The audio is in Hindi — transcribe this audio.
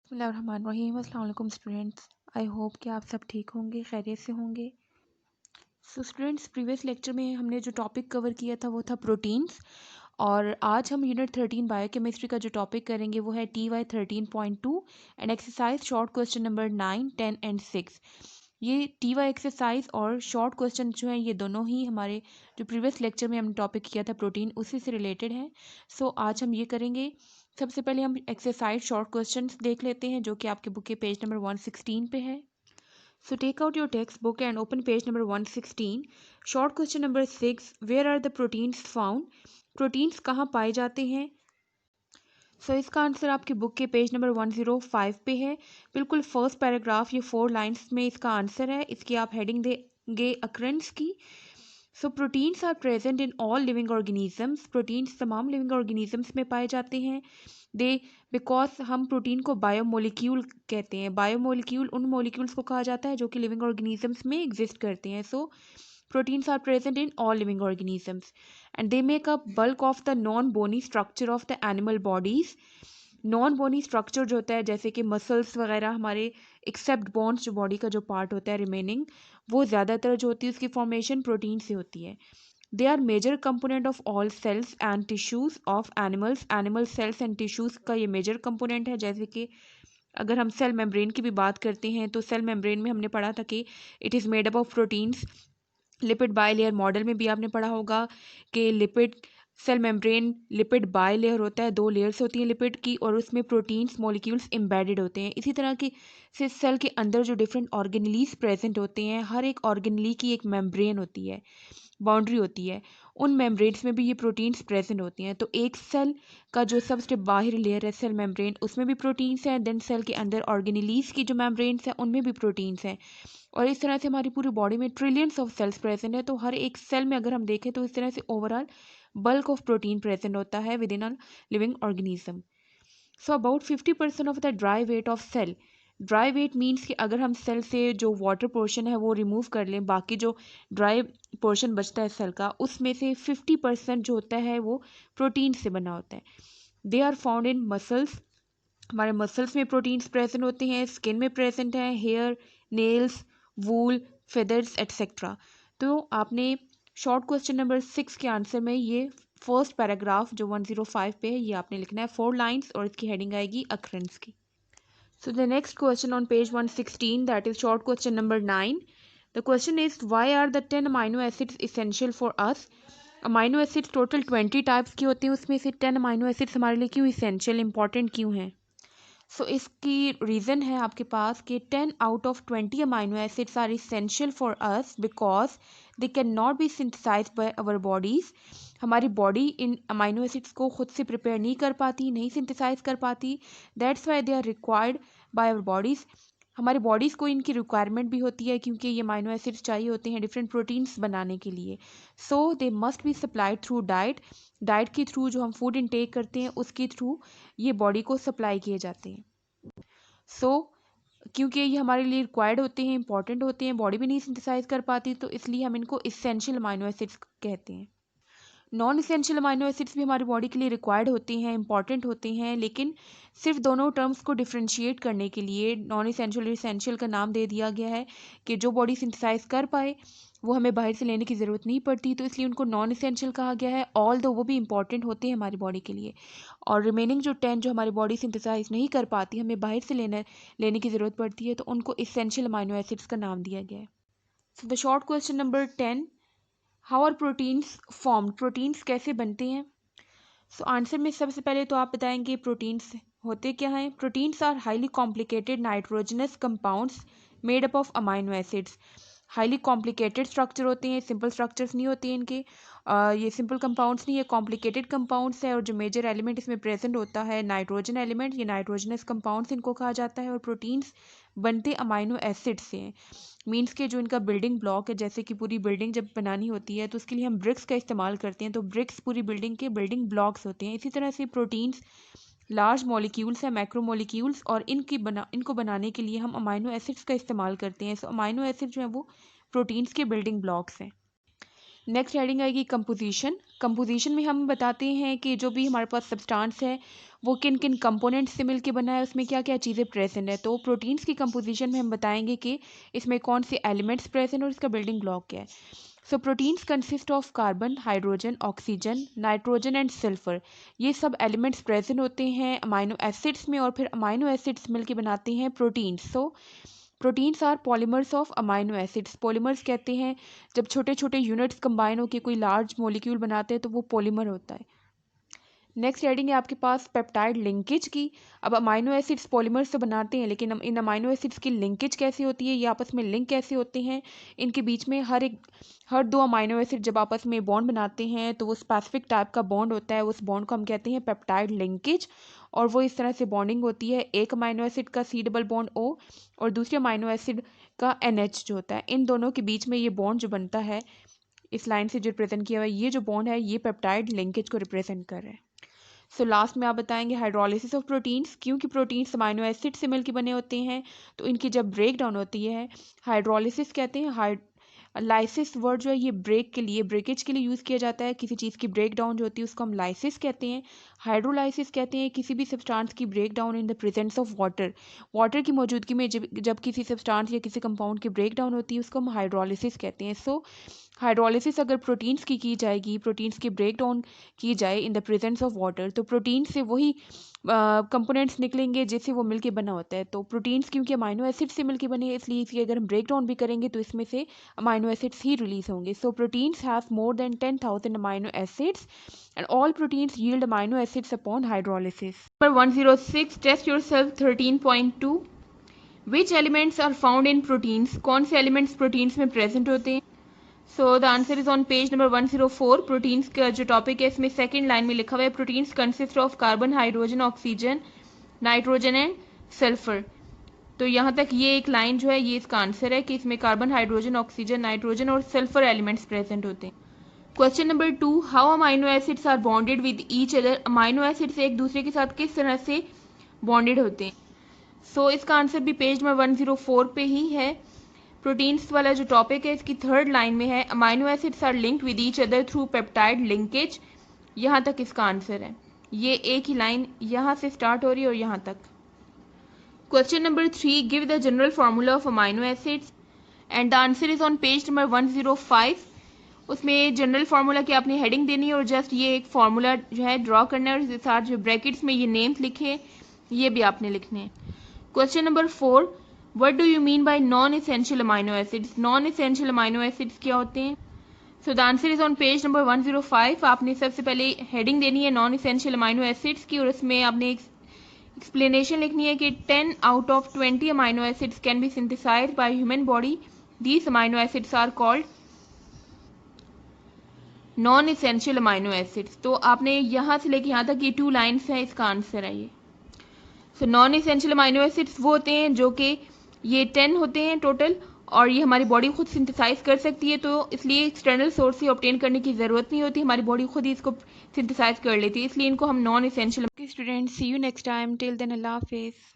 बिस्मिल्लाहिर्रहमानिर्रहीम। अस्सलाम वालेकुम स्टूडेंट्स। आई होप कि आप सब ठीक होंगे, खैरियत से होंगे। सो स्टूडेंट्स, प्रीवियस लेक्चर में हमने जो टॉपिक कवर किया था वो था प्रोटीन्स, और आज हम यूनिट 13 बायोकेमिस्ट्री का जो टॉपिक करेंगे वो है TY13.2 and exercise short question number 9, 10 and 6। ये TY एक्सरसाइज और शॉर्ट क्वेश्चन जो हैं ये दोनों ही हमारे जो प्रीवियस लेक्चर में हमने टॉपिक किया था प्रोटीन, उसी से रिलेटेड हैं। सो आज हम ये करेंगे। सबसे पहले हम एक्सरसाइज शॉर्ट क्वेश्चंस देख लेते हैं जो कि आपके बुक के पेज नंबर 116 पे है। So take out your textbook and open page number 116. Short question number 6. Where are the proteins found? Proteins कहाँ पाए जाते हैं? इसका आंसर आपकी बुक के पेज नंबर 105 पे है। बिल्कुल फर्स्ट पैराग्राफ, ये 4 लाइन्स में इसका आंसर है। इसकी आप हेडिंग देंगे अक्रेंस की। Proteins are present in all living organisms. Proteins तमाम लिविंग ऑर्गेनिजम्स में पाए जाते हैं। दे बिकॉज हम प्रोटीन को बायोमोलिक्यूल कहते हैं। बायोमोलिक्यूल उन मोलिक्यूल्स को कहा जाता है जो कि लिविंग ऑर्गेनिजम्स में एग्जिस्ट करते हैं। Proteins are present in all living organisms and they make up bulk of the non bony structure of the animal bodies. Non bony structure जो होता है जैसे कि मसल्स वगैरह हमारे, एक्सेप्ट बोन्स, जो बॉडी का जो पार्ट होता है रिमेनिंग, वो ज़्यादातर जो होती है उसकी फॉर्मेशन प्रोटीन से होती है। They are major component of all cells and tissues of animals. Animal cells and tissues का ये मेजर कंपोनेंट है। जैसे कि अगर हम सेल मेम्ब्रेन की भी बात करते हैं तो सेल मेम्ब्रेन में हमने पढ़ा था कि it is made up of proteins. Lipid bilayer model में भी आपने पढ़ा होगा कि lipid cell membrane lipid bilayer होता है, 2 लेयर्स होती हैं लिपिड की, और उसमें प्रोटीन्स मॉलिक्यूल्स एम्बेडेड होते हैं। इसी तरह की से सेल के अंदर जो डिफरेंट ऑर्गेनलीज प्रेजेंट होते हैं, हर एक ऑर्गेनली की एक मेम्ब्रेन होती है, बाउंड्री होती है। उन मेम्ब्रेन्स में भी ये प्रोटीन्स प्रेजेंट होती हैं। तो एक सेल का जो सबसे बाहरी लेयर है सेल मेम्ब्रेन, उसमें भी प्रोटीन्स हैं। देन सेल के अंदर ऑर्गेनलीज की जो मेम्ब्रेन्स हैं उनमें भी प्रोटीन्स हैं। और इस तरह से हमारी पूरी बॉडी में ट्रिलियंस ऑफ सेल्स प्रेजेंट है। तो हर एक सेल में अगर हम देखें तो इस तरह से overall bulk of protein present होता है within a living organism. About 50% of the dry weight of cell. Dry weight means कि अगर हम सेल से जो वाटर पोर्शन है वो रिमूव कर लें, बाकी जो ड्राई पोर्शन बचता है सेल का, उसमें से 50% जो होता है वो प्रोटीन से बना होता है। They are found in muscles. हमारे मसल्स में प्रोटीन्स प्रेजेंट होते हैं, स्किन में प्रेजेंट है, hair, nails, wool, feathers etcetera. तो आपने शॉर्ट क्वेश्चन नंबर 6 के आंसर में ये फर्स्ट पैराग्राफ जो 105 पे है ये आपने लिखना है, 4 लाइन्स, और इसकी हेडिंग आएगी अक्रेंस की। The next question on page 116, that is short question number 9। The question is why are the 10 amino acids essential for us. Amino acids total 20 types की होती हैं, उसमें से 10 अमाइनो एसिड्स हमारे लिए क्यों इसेंशियल, इंपॉर्टेंट क्यों हैं? इसकी रीज़न है आपके पास कि 10 out of 20 amino acids are essential for us because they cannot be synthesized by our bodies. हमारी बॉडी इन अमाइनो एसिड्स को खुद से प्रिपेयर नहीं कर पाती, नहीं सिंथेसाइज कर पाती। That's why they are required by our bodies. हमारी बॉडीज़ को इनकी रिक्वायरमेंट भी होती है क्योंकि ये अमाइनो एसिड्स चाहिए होते हैं डिफरेंट प्रोटीन्स बनाने के लिए। They must be supplied through diet. Diet के थ्रू, जो हम फूड इनटेक करते हैं उसके थ्रू ये बॉडी को सप्लाई किए जाते हैं। क्योंकि ये हमारे लिए रिक्वायर्ड होते हैं, इंपॉर्टेंट होते हैं, बॉडी भी नहीं सिंथेसाइज कर पाती, तो इसलिए हम इनको इसेंशियल अमाइनो एसिड्स कहते हैं। नॉन इसेंशियल अमाइनो एसिड्स भी हमारी बॉडी के लिए रिक्वायर्ड होते हैं, इंपॉर्टेंट होते हैं, लेकिन सिर्फ दोनों टर्म्स को डिफ्रेंशिएट करने के लिए नॉन इसेंशियल और इसेंशियल का नाम दे दिया गया है कि जो बॉडी सिंथेसाइज कर पाए वो हमें बाहर से लेने की ज़रूरत नहीं पड़ती, तो इसलिए उनको नॉन इसेंशियल कहा गया है। ऑल दो वो भी इंपॉर्टेंट होते हैं हमारी बॉडी के लिए, और रिमेनिंग जो 10 जो हमारी बॉडी सिंथेसाइज नहीं कर पाती, हमें बाहर से लेने की ज़रूरत पड़ती है, तो उनको इसेंशियल अमाइनो एसिड्स का नाम दिया गया है। The short question number 10, how are proteins formed. Proteins कैसे बनते हैं? आंसर में सबसे पहले तो आप बताएंगे प्रोटीन्स होते क्या हैं। Proteins are highly complicated nitrogenous compounds made up of amino acids. Highly complicated structure होते हैं, सिंपल स्ट्रक्चर्स नहीं होते हैं इनके। ये सिंपल कंपाउंड्स नहीं है, कॉम्प्लिकेटेड कंपाउंड्स है, और जो मेजर एलिमेंट इसमें प्रेजेंट होता है नाइट्रोजन एलिमेंट, ये नाइट्रोजनस कंपाउंड्स इनको कहा जाता है। और प्रोटीन्स बनते अमाइनो एसिड से हैं। मीन्स के जो इनका बिल्डिंग ब्लॉक है, जैसे कि पूरी बिल्डिंग जब बनानी होती है तो उसके लिए हम ब्रिक्स का इस्तेमाल करते हैं, तो ब्रिक्स पूरी बिल्डिंग के बिल्डिंग ब्लॉक्स होते हैं। इसी तरह से प्रोटीन्स लार्ज मॉलिक्यूल्स हैं, मैक्रो मॉलिक्यूल्स, और इनको बनाने के लिए हम अमाइनो एसिड्स का इस्तेमाल करते हैं। अमाइनो एसिड जो है वो प्रोटीन्स के बिल्डिंग ब्लॉक्स हैं। नेक्स्ट हेडिंग आएगी कंपोजिशन। कंपोजिशन में हम बताते हैं कि जो भी हमारे पास सब्सटेंस है वो किन किन कंपोनेंट्स से मिलके बना है, उसमें क्या क्या चीज़ें प्रेजेंट है। तो प्रोटीन्स की कंपोजिशन में हम बताएंगे कि इसमें कौन से एलिमेंट्स प्रेजेंट और इसका बिल्डिंग ब्लॉक क्या है। So proteins consist of carbon, hydrogen, oxygen, nitrogen and sulphur. ये सब एलिमेंट्स प्रेजेंट होते हैं अमाइनो एसिड्स में और फिर अमाइनो एसिड्स मिलके बनाते हैं proteins. So proteins are polymers of amino acids. Polymers कहते हैं जब छोटे छोटे यूनिट्स कंबाइन होकर कोई लार्ज मॉलिक्यूल बनाते हैं तो वो पॉलीमर होता है। नेक्स्ट हेडिंग है आपके पास पेप्टाइड लिंकेज की। अब अमाइनो एसिड्स पॉलीमर्स से बनाते हैं, लेकिन इन अमाइनो एसिड्स की लिंकेज कैसे होती है, ये आपस में लिंक कैसे होते हैं, इनके बीच में हर दो अमाइनो एसिड जब आपस में बॉन्ड बनाते हैं तो वो स्पेसिफिक टाइप का बॉन्ड होता है, उस बॉन्ड को हम कहते हैं पेप्टाइड लिंकेज। और वो इस तरह से बॉन्डिंग होती है, एक अमाइनो एसिड का C डबल बॉन्ड O और दूसरे अमाइनो एसिड का NH जो होता है, इन दोनों के बीच में ये बॉन्ड जो बनता है इस लाइन से जो रिप्रेजेंट किया हुआ है, ये जो बॉन्ड है ये पेप्टाइड लिंकेज को रिप्रेजेंट कर रहा है। सो लास्ट में आप बताएंगे हाइड्रोलिसिस ऑफ प्रोटीन्स। क्योंकि प्रोटीन्स अमाइनो एसिड से मिलकर बने होते हैं तो इनकी जब ब्रेक डाउन होती है हाइड्रोलिसिस कहते हैं। लाइसिस वर्ड जो है ये ब्रेक के लिए, ब्रेकेज के लिए यूज़ किया जाता है। किसी चीज़ की ब्रेक डाउन जो होती है उसको हम लाइसिस कहते हैं। हाइड्रोलाइसिस कहते हैं किसी भी सब्सटेंस की break down in the presence of water. Water की मौजूदगी में जब किसी सब्सटेंस या किसी कंपाउंड की ब्रेक डाउन होती है उसको हम हाइड्रोलिसिस कहते हैं। सो हाइड्रोलिसिस अगर प्रोटीन्स की जाएगी, प्रोटीन्स की ब्रेक डाउन की जाए इन द प्रेजेंस ऑफ वाटर, तो प्रोटीन से वही कंपोनेंट्स निकलेंगे जिससे वो मिलके बना होता है। तो प्रोटीन्स क्योंकि अमाइनो एसिड से मिलके बने हैं इसलिए इसकी अगर हम ब्रेक डाउन भी करेंगे तो इसमें से अमाइनो एसिड्स ही रिलीज होंगे। So proteins have more than 10,000 amino acids and all proteins yield amino acids upon hydrolysis. Number 106, test yourself 13.2. Which elements are found in proteins? कौन से elements proteins में present होते हैं? So the answer is on page number 104. Proteins का जो टॉपिक है इसमें सेकेंड लाइन में लिखा हुआ है proteins consist of carbon, hydrogen, oxygen, nitrogen and sulphur. तो यहाँ तक ये एक लाइन जो है ये इसका आंसर है कि इसमें कार्बन, हाइड्रोजन, ऑक्सीजन, नाइट्रोजन और सल्फर एलिमेंट्स प्रेजेंट होते हैं। Question number 2, how amino acids are bonded with each other. Amino acids एक दूसरे के साथ किस तरह से बॉन्डेड होते हैं। सो इसका आंसर भी पेज नंबर 104 पे ही है। प्रोटीन्स वाला जो टॉपिक है इसकी थर्ड लाइन में है amino acids are linked with each other through peptide linkage. यहाँ तक इसका आंसर है, ये एक ही लाइन यहाँ से स्टार्ट हो रही है और यहाँ तक। Question number 3, give the general formula of amino acids and the answer is on page number 105। उसमें जनरल फार्मूला की आपने हेडिंग देनी है और जस्ट ये एक फार्मूला जो है ड्रॉ करना है और इसके साथ जो ब्रैकेट्स में ये नेम्स लिखे ये भी आपने लिखने हैं। Question number 4, what do you mean by non essential amino acids. Non essential amino acids क्या होते हैं। So the answer is on page number 105। आपने सबसे पहले हेडिंग देनी है नॉन एसेंशियल अमाइनो एसिड्स की और उसमें आपने एक एक्सप्लेनेशन लिखनी है कि 10 out of 20 amino acids can be synthesized by human body. These amino acids are called non essential amino acids. तो आपने यहाँ से लेके यहाँ तक ये 2 लाइन्स हैं, इसका आंसर है ये। So non essential amino acids वो होते हैं जो कि ये 10 होते हैं टोटल और ये हमारी बॉडी खुद सिंथेसाइज कर सकती है, तो इसलिए एक्सटर्नल सोर्स से ऑब्टेन करने की ज़रूरत नहीं होती, हमारी बॉडी खुद ही इसको सिंथेसाइज कर लेती है, इसलिए इनको हम non essential. Students, see you next time, till then अल्लाह हाफिज़।